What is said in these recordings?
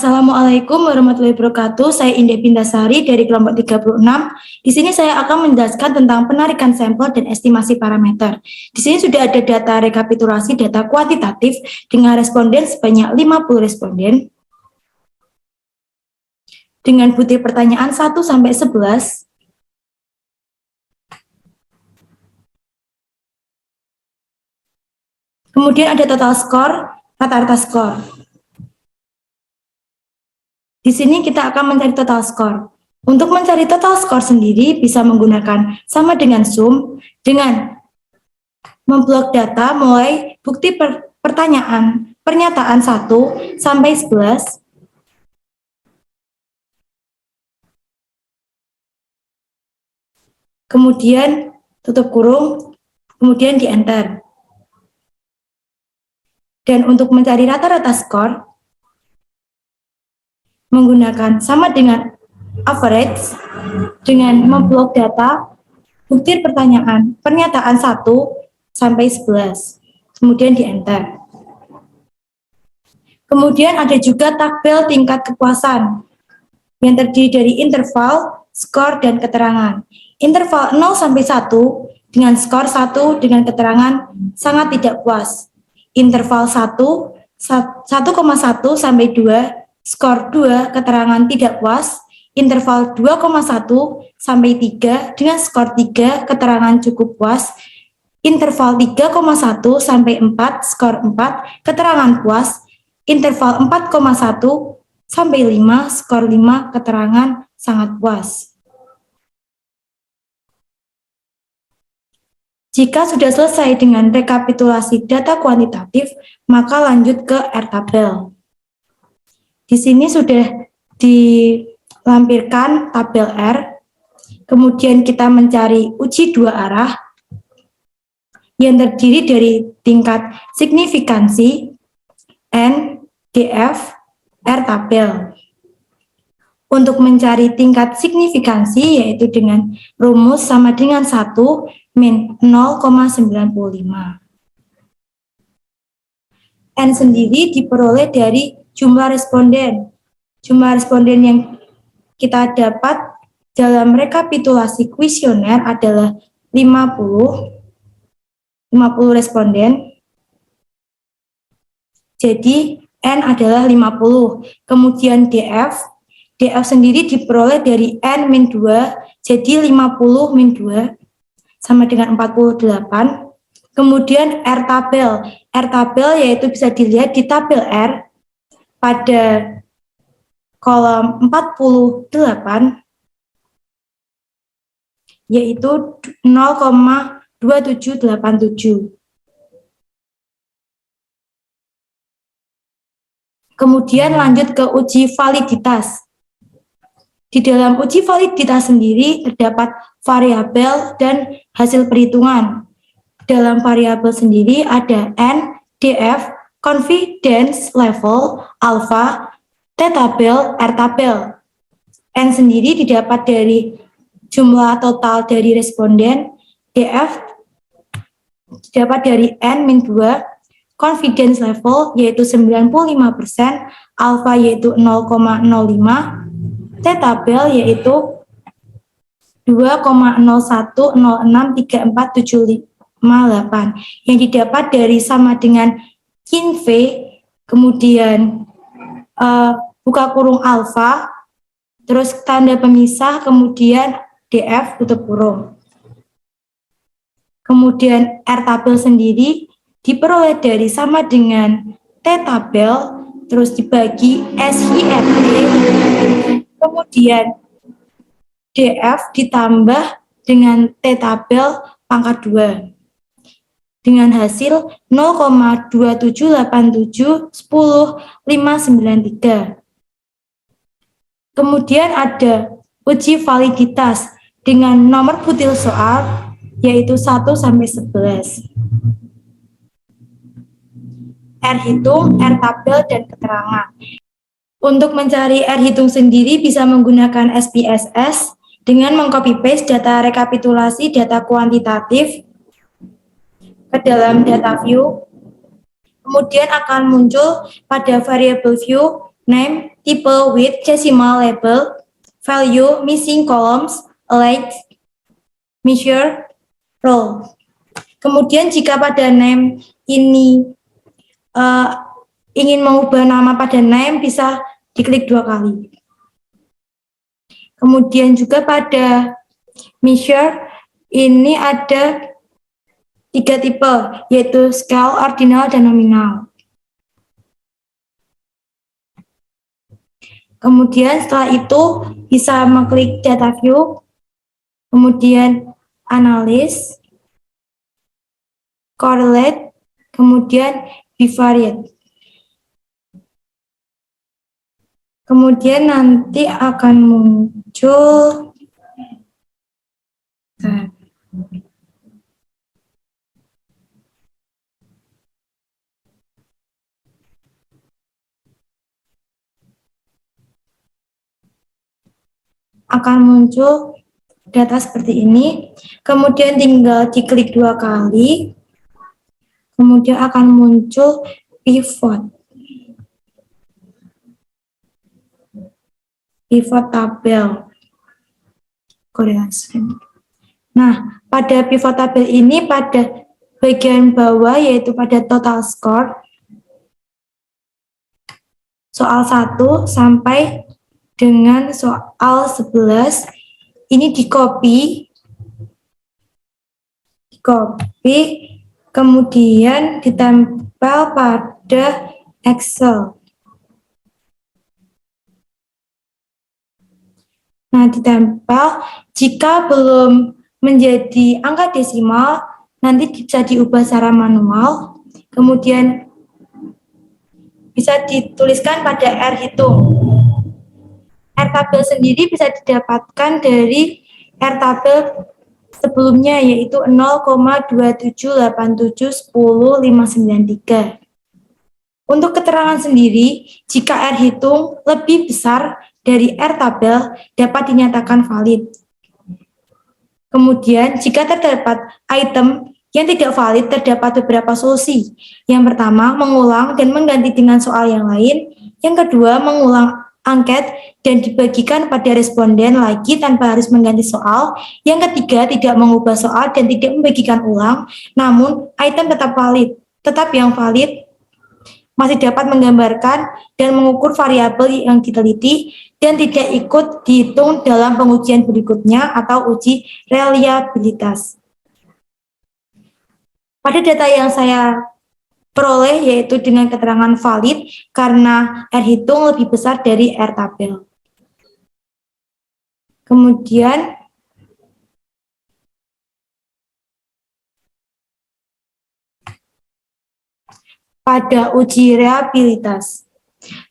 Assalamualaikum warahmatullahi wabarakatuh. Saya Indah Pintasari dari kelompok 36. Di sini saya akan menjelaskan tentang penarikan sampel dan estimasi parameter. Di sini sudah ada data rekapitulasi data kuantitatif dengan responden sebanyak 50 responden. Dengan butir pertanyaan 1 sampai 11. Kemudian ada total skor, rata-rata skor. Di sini kita akan mencari total skor. Untuk mencari total skor sendiri bisa menggunakan sama dengan sum dengan memblok data mulai bukti pernyataan 1 sampai 11. Kemudian tutup kurung, kemudian di enter. Dan untuk mencari rata-rata skor menggunakan sama dengan average dengan memblok data bukti pernyataan 1 sampai 11. Kemudian di enter. Kemudian ada juga tabel tingkat kepuasan yang terdiri dari interval, skor, dan keterangan. Interval 0 sampai 1 dengan skor 1 dengan keterangan sangat tidak puas. Interval 1, 1,1 sampai 2, skor 2, keterangan tidak puas. Interval 2,1 sampai 3 dengan skor 3, keterangan cukup puas. Interval 3,1 sampai 4, skor 4, keterangan puas. Interval 4,1 sampai 5, skor 5, keterangan sangat puas. Jika sudah selesai dengan rekapitulasi data kuantitatif, maka lanjut ke R-tabel. Di sini sudah dilampirkan tabel R, kemudian kita mencari uji dua arah yang terdiri dari tingkat signifikansi, N, DF, R-tabel. Untuk mencari tingkat signifikansi yaitu dengan rumus sama dengan 1 min 0,95. N sendiri diperoleh dari jumlah responden. Jumlah responden yang kita dapat dalam rekapitulasi kuesioner adalah 50 responden. Jadi N adalah 50. Kemudian DF sendiri diperoleh dari N min 2, jadi 50 min 2 sama dengan 48. Kemudian R-tabel yaitu bisa dilihat di tabel R pada kolom 48 yaitu 0,2787. Kemudian lanjut ke uji validitas. Di dalam uji validitas sendiri terdapat variabel dan hasil perhitungan. Dalam variabel sendiri ada N, DF, confidence level, alpha, T-tabel, R-tabel. N sendiri didapat dari jumlah total dari responden, DF didapat dari N min 2, confidence level yaitu 95%, alpha yaitu 0,05, T-tabel yaitu 2,0106347558 yang didapat dari sama dengan Kinve, kemudian buka kurung alfa, terus tanda pemisah, kemudian DF tutup kurung. Kemudian R-tabel sendiri diperoleh dari sama dengan T-tabel, terus dibagi SIRT, kemudian DF ditambah dengan T-tabel pangkat 2 dengan hasil 0,278710,593. Kemudian ada uji validitas dengan nomor butir soal yaitu 1 sampai 11. R hitung, R tabel, dan keterangan. Untuk mencari R hitung sendiri bisa menggunakan SPSS dengan mengcopy paste data rekapitulasi data kuantitatif ke dalam data view. Kemudian akan muncul pada variable view name, type with decimal label, value, missing columns, alike, measure, row. Kemudian jika pada name ini ingin mengubah nama pada name, bisa diklik 2 kali. Kemudian juga pada measure ini ada 3 tipe, yaitu scale, ordinal, dan nominal. Kemudian setelah itu bisa mengklik data view, kemudian analysis, correlate, kemudian bivariate. Kemudian nanti akan muncul data seperti ini. Kemudian tinggal diklik 2 kali. Kemudian akan muncul pivot tabel korelasi. Nah, pada pivot tabel ini pada bagian bawah yaitu pada total score soal 1 sampai dengan soal 11 ini di copy kemudian ditempel pada Excel. Nah, ditempel, jika belum menjadi angka desimal, nanti bisa diubah secara manual, kemudian bisa dituliskan pada R hitung. R tabel sendiri bisa didapatkan dari R tabel sebelumnya, yaitu 0,278710,593. Untuk keterangan sendiri, jika R hitung lebih besar dari R tabel, dapat dinyatakan valid. Kemudian, jika terdapat item yang tidak valid, terdapat beberapa solusi. Yang pertama, mengulang dan mengganti dengan soal yang lain. Yang kedua, mengulang angket dan dibagikan pada responden lagi tanpa harus mengganti soal. Yang ketiga, tidak mengubah soal dan tidak membagikan ulang, namun item tetap valid. Tetap yang valid masih dapat menggambarkan dan mengukur variabel yang diteliti dan tidak ikut dihitung dalam pengujian berikutnya atau uji reliabilitas. Pada data yang saya peroleh yaitu dengan keterangan valid karena R hitung lebih besar dari R tabel. Kemudian pada uji reliabilitas.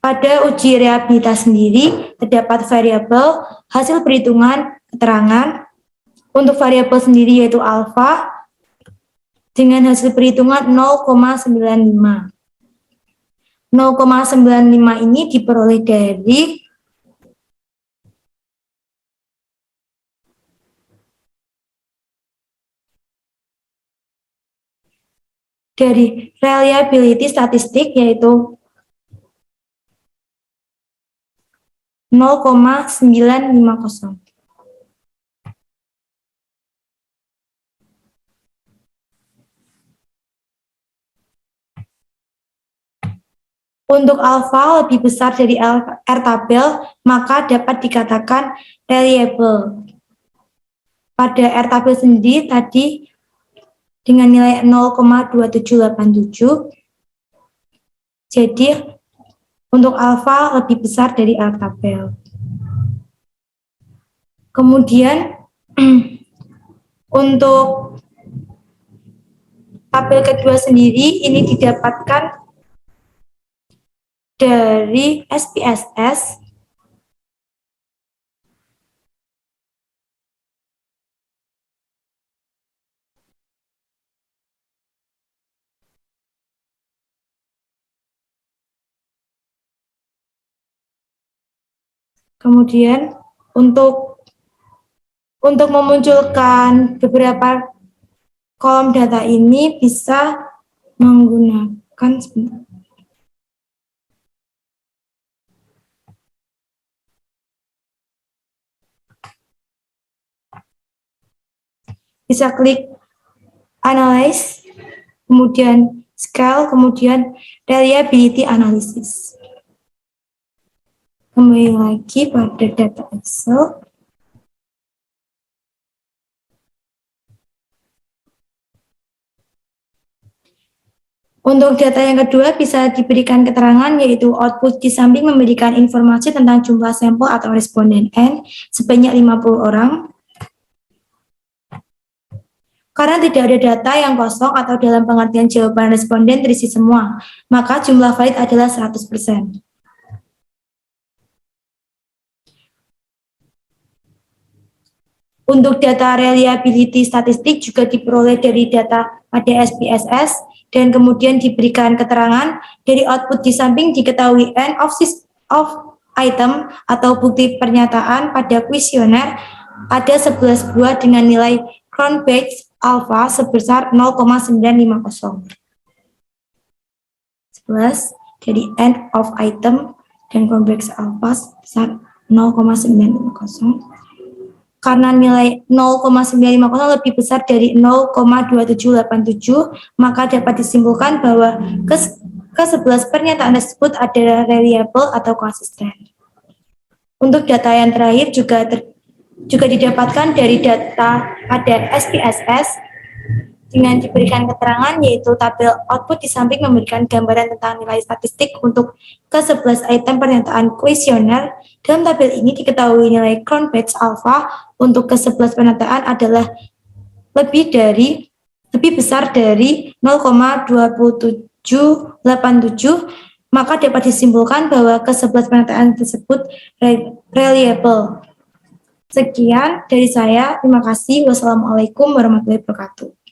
Pada uji reliabilitas sendiri terdapat variabel hasil perhitungan keterangan. Untuk variabel sendiri yaitu alfa dengan hasil perhitungan 0,95. 0,95 ini diperoleh dari reliability statistik yaitu 0,950. Untuk alfa lebih besar dari R tabel, maka dapat dikatakan reliable. Pada R tabel sendiri tadi dengan nilai 0,2787, jadi untuk alfa lebih besar dari R tabel. Kemudian untuk tabel kedua sendiri ini didapatkan dari SPSS kemudian untuk memunculkan beberapa kolom data ini bisa menggunakan bisa klik Analyze, kemudian Scale, kemudian Reliability Analysis. Kembali lagi pada data Excel. Untuk data yang kedua bisa diberikan keterangan yaitu output di samping memberikan informasi tentang jumlah sampel atau responden N sebanyak 50 orang. Karena tidak ada data yang kosong atau dalam pengertian jawaban responden terisi semua, maka jumlah valid adalah 100%. Untuk data reliability statistik juga diperoleh dari data pada SPSS dan kemudian diberikan keterangan dari output di samping diketahui end of item atau bukti pernyataan pada kuesioner ada 11 buah dengan nilai Crown Batch alpha sebesar 0,950. 11 dari end of item dan Crown Batch alpha sebesar 0,950. Karena nilai 0,950 lebih besar dari 0,2787, maka dapat disimpulkan bahwa ke-11 pernyataan tersebut adalah reliable atau konsisten. Untuk data yang terakhir juga didapatkan dari data pada SPSS dengan diberikan keterangan yaitu tabel output di samping memberikan gambaran tentang nilai statistik untuk ke-11 item pernyataan kuesioner. Dalam tabel ini diketahui nilai Crown Batch alpha untuk ke-11 pernyataan adalah lebih besar dari 0,2787, maka dapat disimpulkan bahwa ke-11 pernyataan tersebut reliable. Sekian dari saya, terima kasih. Wassalamualaikum warahmatullahi wabarakatuh.